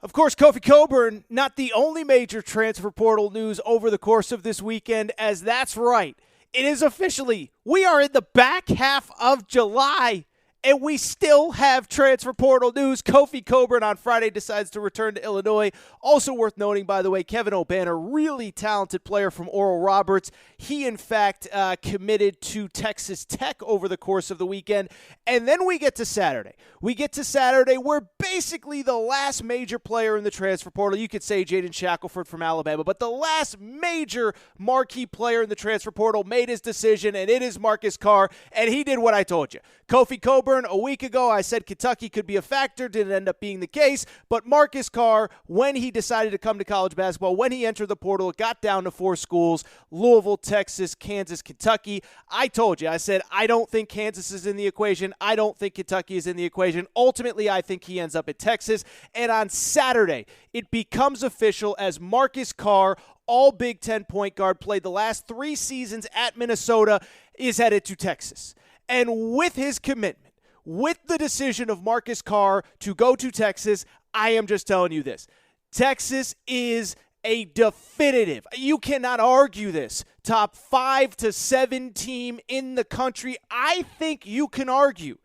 Of course, Kofi Cockburn, not the only major transfer portal news over the course of this weekend, as that's right. It is officially, we are in the back half of July, and we still have transfer portal news. Kofi Cockburn on Friday decides to return to Illinois. Also worth noting, by the way, Kevin O'Banner, really talented player from Oral Roberts. He, in fact, committed to Texas Tech over the course of the weekend. And then we get to Saturday. Where basically the last major player in the transfer portal, you could say Jaden Shackelford from Alabama, but the last major marquee player in the transfer portal made his decision, and it is Marcus Carr, and he did what I told you. Kofi Cockburn, a week ago, I said Kentucky could be a factor. Didn't end up being the case. But Marcus Carr, when he decided to come to college basketball, when he entered the portal, it got down to 4 schools: Louisville, Texas, Kansas, Kentucky. I told you, I said, I don't think Kansas is in the equation. I don't think Kentucky is in the equation. Ultimately, I think he ends up at Texas. And on Saturday, it becomes official as Marcus Carr, all Big Ten point guard, played the last 3 seasons at Minnesota, is headed to Texas. And with his commitment, with the decision of Marcus Carr to go to Texas, I am just telling you this. Texas is a definitive, you cannot argue this, top 5 to 7 team in the country. I think you can argue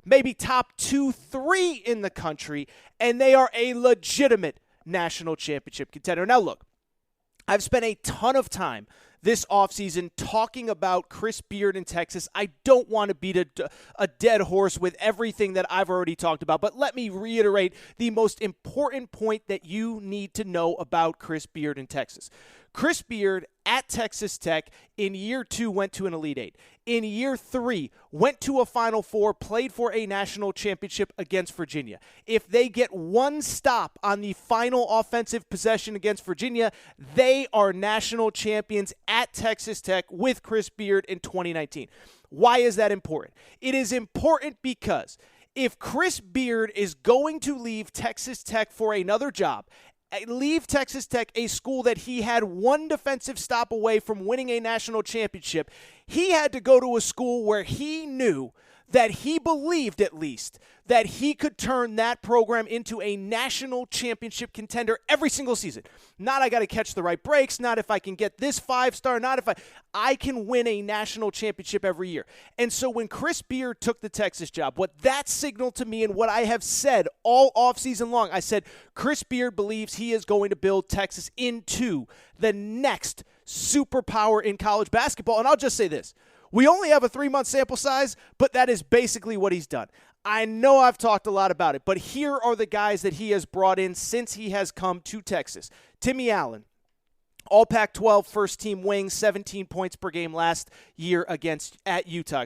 maybe top 2, 3 in the country, and they are a legitimate national championship contender. Now look, I've spent a ton of time this offseason talking about Chris Beard in Texas. I don't want to beat a dead horse with everything that I've already talked about, but let me reiterate the most important point that you need to know about Chris Beard in Texas. Chris Beard at Texas Tech in year 2 went to an Elite 8. In year 3, went to a Final Four, played for a national championship against Virginia. If they get one stop on the final offensive possession against Virginia, they are national champions at Texas Tech with Chris Beard in 2019. Why is that important? It is important because if Chris Beard is going to leave Texas Tech for another job, leave Texas Tech, a school that he had one defensive stop away from winning a national championship, he had to go to a school where he knew that he believed, at least, that he could turn that program into a national championship contender every single season. Not I got to catch the right breaks, not if I can get this 5-star, not if I can win a national championship every year. And so when Chris Beard took the Texas job, what that signaled to me and what I have said all offseason long, I said Chris Beard believes he is going to build Texas into the next superpower in college basketball. And I'll just say this. We only have a 3-month sample size, but that is basically what he's done. I know I've talked a lot about it, but here are the guys that he has brought in since he has come to Texas. Timmy Allen, all Pac-12 first-team wing, 17 points per game last year at Utah.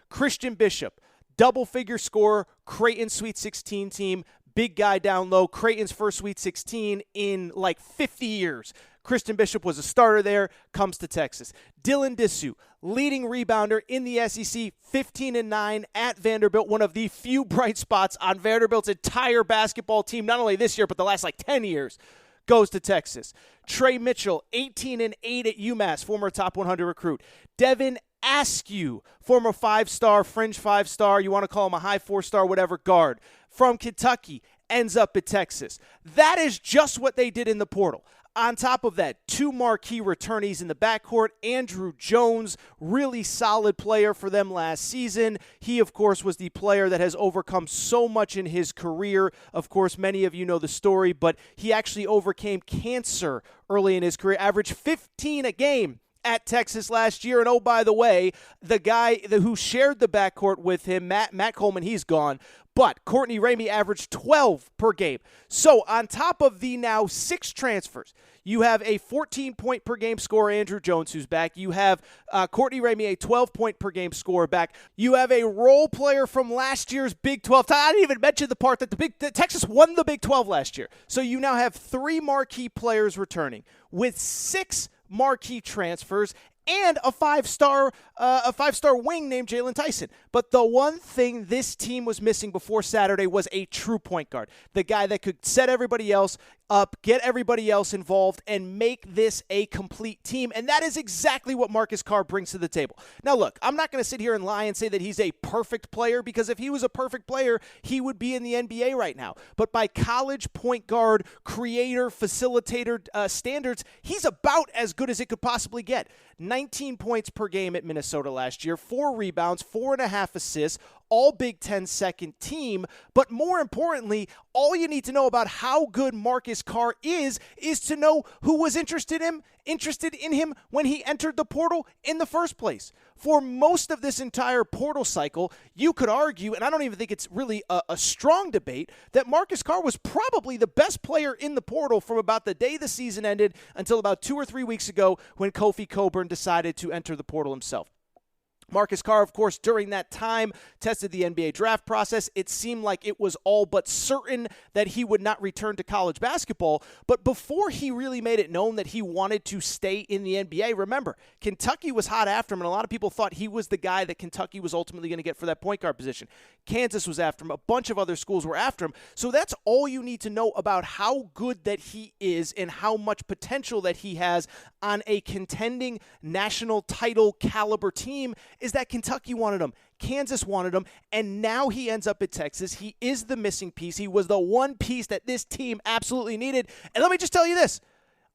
Christian Bishop, double-figure scorer, Creighton Sweet 16 team, big guy down low, Creighton's first Sweet 16 in like 50 years. Christian Bishop was a starter there, comes to Texas. Dylan Disu, leading rebounder in the SEC, 15-9 at Vanderbilt, one of the few bright spots on Vanderbilt's entire basketball team, not only this year, but the last 10 years, goes to Texas. Trey Mitchell, 18-8 at UMass, former top 100 recruit. Devin Askew, former 5-star, fringe 5-star, you want to call him a high 4-star, whatever, guard, from Kentucky, ends up at Texas. That is just what they did in the portal. On top of that, 2 marquee returnees in the backcourt. Andrew Jones, really solid player for them last season. He, of course, was the player that has overcome so much in his career. Of course, many of you know the story, but he actually overcame cancer early in his career, averaged 15 a game at Texas last year. And oh, by the way, the guy who shared the backcourt with him, Matt Coleman, he's gone. But Courtney Ramey averaged 12 per game. So on top of the now 6 transfers, you have a 14-point per game scorer, Andrew Jones, who's back. You have Courtney Ramey, a 12-point per game scorer, back. You have a role player from last year's Big 12. I didn't even mention the part that Texas won the Big 12 last year. So you now have 3 marquee players returning with 6 marquee transfers and a 5-star wing named Jalen Tyson. But the one thing this team was missing before Saturday was a true point guard, the guy that could set everybody else up, get everybody else involved, and make this a complete team. And that is exactly what Marcus Carr brings to the table. Now, look, I'm not going to sit here and lie and say that he's a perfect player, because if he was a perfect player, he would be in the NBA right now. But by college point guard, creator, facilitator standards, he's about as good as it could possibly get. 19 points per game at Minnesota last year, 4 rebounds, 4.5 assists, all Big Ten second team. But more importantly, all you need to know about how good Marcus Carr is to know who was interested in him when he entered the portal in the first place. For most of this entire portal cycle, you could argue, and I don't even think it's really a strong debate, that Marcus Carr was probably the best player in the portal from about the day the season ended until about 2 or 3 weeks ago when Kofi Cockburn decided to enter the portal himself. Marcus Carr, of course, during that time, tested the NBA draft process. It seemed like it was all but certain that he would not return to college basketball. But before he really made it known that he wanted to stay in the NBA, remember, Kentucky was hot after him, and a lot of people thought he was the guy that Kentucky was ultimately going to get for that point guard position. Kansas was after him. A bunch of other schools were after him. So that's all you need to know about how good that he is and how much potential that he has on a contending national title caliber team, is that Kentucky wanted him, Kansas wanted him, and now he ends up at Texas. He is the missing piece. He was the one piece that this team absolutely needed. And let me just tell you this.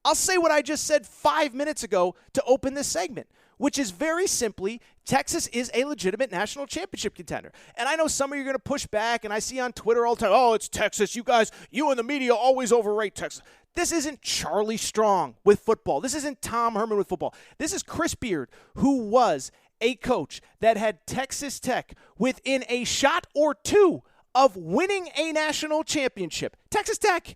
I'll say what I just said 5 minutes ago to open this segment, which is very simply, Texas is a legitimate national championship contender. And I know some of you are going to push back, and I see on Twitter all the time, oh, it's Texas. You guys, you and the media always overrate Texas. This isn't Charlie Strong with football. This isn't Tom Herman with football. This is Chris Beard, who was a coach that had Texas Tech within a shot or two of winning a national championship. Texas Tech,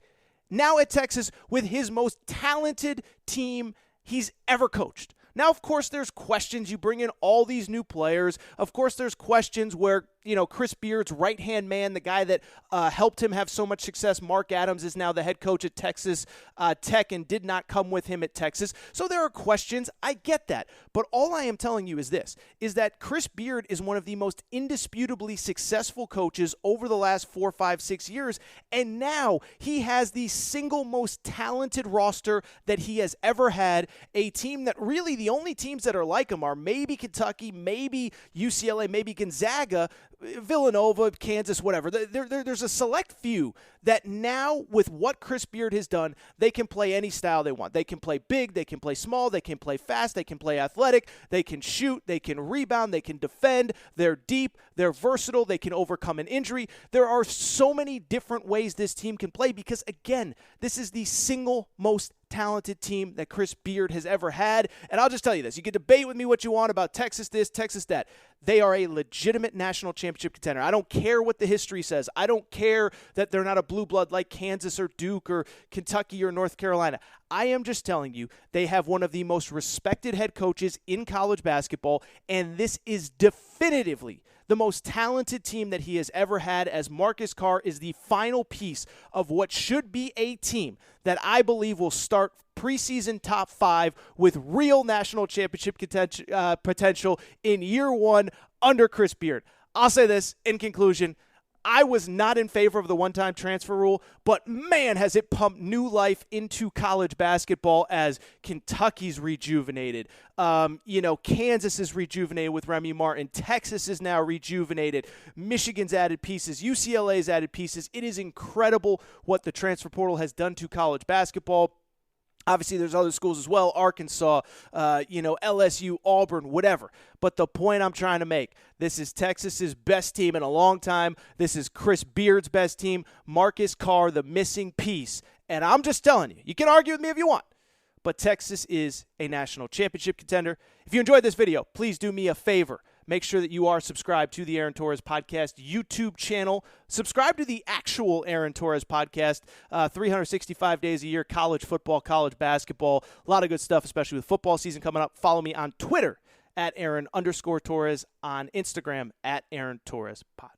now at Texas with his most talented team he's ever coached. Now, of course, there's questions. You bring in all these new players. Of course, there's questions where, Chris Beard's right-hand man, the guy that helped him have so much success, Mark Adams, is now the head coach at Texas Tech and did not come with him at Texas. So there are questions. I get that. But all I am telling you is this, is that Chris Beard is one of the most indisputably successful coaches over the last 4, 5, 6 years. And now he has the single most talented roster that he has ever had, a team that really the only teams that are like him are maybe Kentucky, maybe UCLA, maybe Gonzaga, Villanova, Kansas, whatever. There's a select few that now, with what Chris Beard has done, they can play any style they want. They can play big, they can play small, they can play fast, they can play athletic, they can shoot, they can rebound, they can defend, they're deep, they're versatile, they can overcome an injury. There are so many different ways this team can play because, again, this is the single most talented team that Chris Beard has ever had. And I'll just tell you this. You can debate with me what you want about Texas this, Texas that. They are a legitimate national championship contender. I don't care what the history says. I don't care that they're not a blue blood like Kansas or Duke or Kentucky or North Carolina. I am just telling you they have one of the most respected head coaches in college basketball, and this is definitively the most talented team that he has ever had, as Marcus Carr is the final piece of what should be a team that I believe will start preseason top 5 with real national championship potential in year 1 under Chris Beard. I'll say this in conclusion. I was not in favor of the one-time transfer rule, but man, has it pumped new life into college basketball as Kentucky's rejuvenated. Kansas is rejuvenated with Remy Martin. Texas is now rejuvenated. Michigan's added pieces. UCLA's added pieces. It is incredible what the transfer portal has done to college basketball. Obviously, there's other schools as well, Arkansas, LSU, Auburn, whatever. But the point I'm trying to make, this is Texas's best team in a long time. This is Chris Beard's best team. Marcus Carr, the missing piece. And I'm just telling you, you can argue with me if you want, but Texas is a national championship contender. If you enjoyed this video, please do me a favor. Make sure that you are subscribed to the Aaron Torres Podcast YouTube channel. Subscribe to the actual Aaron Torres Podcast, 365 days a year, college football, college basketball, a lot of good stuff, especially with football season coming up. Follow me on Twitter at Aaron_Torres, on Instagram at Aaron Torres Pod.